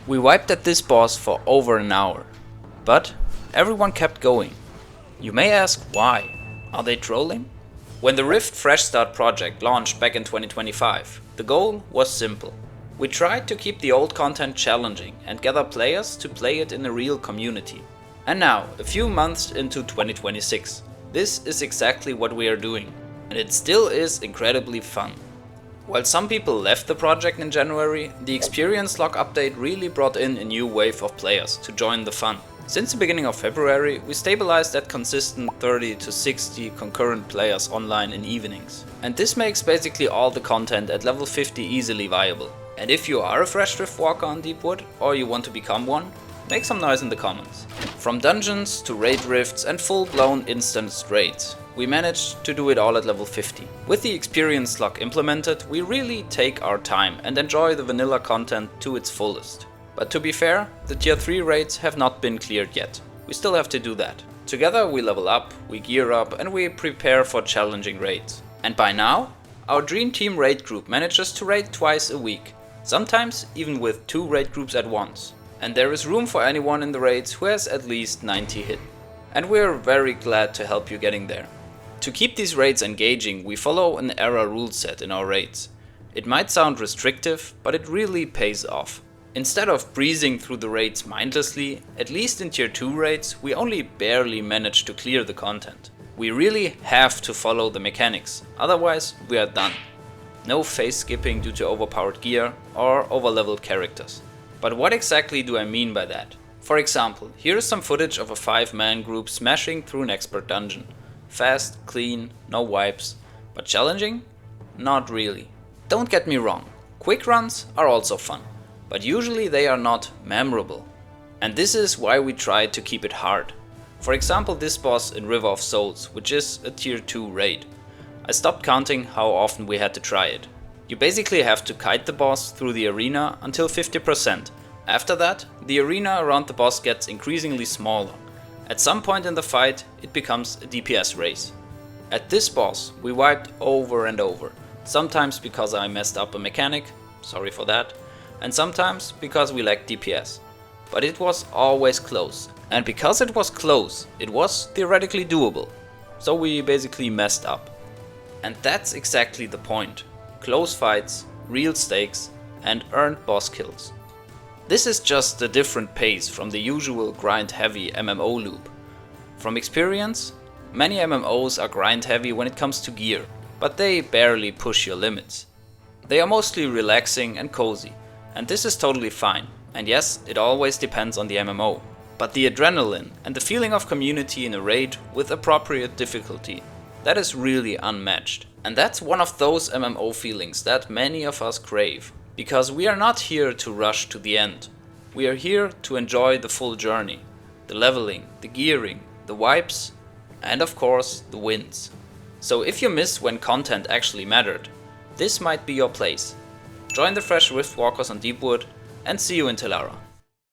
We wiped at this boss for over an hour, but everyone kept going. You may ask why. Are they trolling? When the Rift Fresh Start project launched back in 2025, the goal was simple. We tried to keep the old content challenging and gather players to play it in a real community. And now, a few months into 2026, this is exactly what we are doing, and it still is incredibly fun. While some people left the project in January, the experience log update really brought in a new wave of players to join the fun. Since the beginning of February, we stabilized at consistent 30 to 60 concurrent players online in evenings. And this makes basically all the content at level 50 easily viable. And if you are a Fresh Riftwalker on Deepwood, or you want to become one, make some noise in the comments. From dungeons to raid rifts and full-blown instanced raids, we managed to do it all at level 50. With the experience log implemented, we really take our time and enjoy the vanilla content to its fullest. But to be fair, the tier 3 raids have not been cleared yet. We still have to do that. Together we level up, we gear up, and we prepare for challenging raids. And by now, our dream team raid group manages to raid twice a week, sometimes even with 2 raid groups at once. And there is room for anyone in the raids who has at least 90 hit. And we're very glad to help you getting there. To keep these raids engaging, we follow an era rule set in our raids. It might sound restrictive, but it really pays off. Instead of breezing through the raids mindlessly, at least in tier 2 raids, we only barely manage to clear the content. We really have to follow the mechanics, otherwise we are done. No phase skipping due to overpowered gear or overleveled characters. But what exactly do I mean by that? For example, here is some footage of a 5-man group smashing through an expert dungeon. Fast, clean, no wipes, but challenging? Not really. Don't get me wrong, quick runs are also fun, but usually they are not memorable. And this is why we try to keep it hard. For example, this boss in River of Souls, which is a tier 2 raid. I stopped counting how often we had to try it. You basically have to kite the boss through the arena until 50%. After that, the arena around the boss gets increasingly smaller. At some point in the fight, it becomes a DPS race. At this boss, we wiped over and over, sometimes because I messed up a mechanic, sorry for that, and sometimes because we lacked DPS. But it was always close, and because it was close, it was theoretically doable. So we basically messed up. And that's exactly the point. Close fights, real stakes, and earned boss kills. This is just a different pace from the usual grind-heavy MMO loop. From experience, many MMOs are grind-heavy when it comes to gear, but they barely push your limits. They are mostly relaxing and cozy, and this is totally fine. And yes, it always depends on the MMO. But the adrenaline and the feeling of community in a raid with appropriate difficulty, that is really unmatched. And that's one of those MMO feelings that many of us crave. Because we are not here to rush to the end. We are here to enjoy the full journey. The leveling, the gearing, the wipes, and of course the wins. So if you miss when content actually mattered, this might be your place. Join the Fresh Riftwalkers on Deepwood and see you in Telara.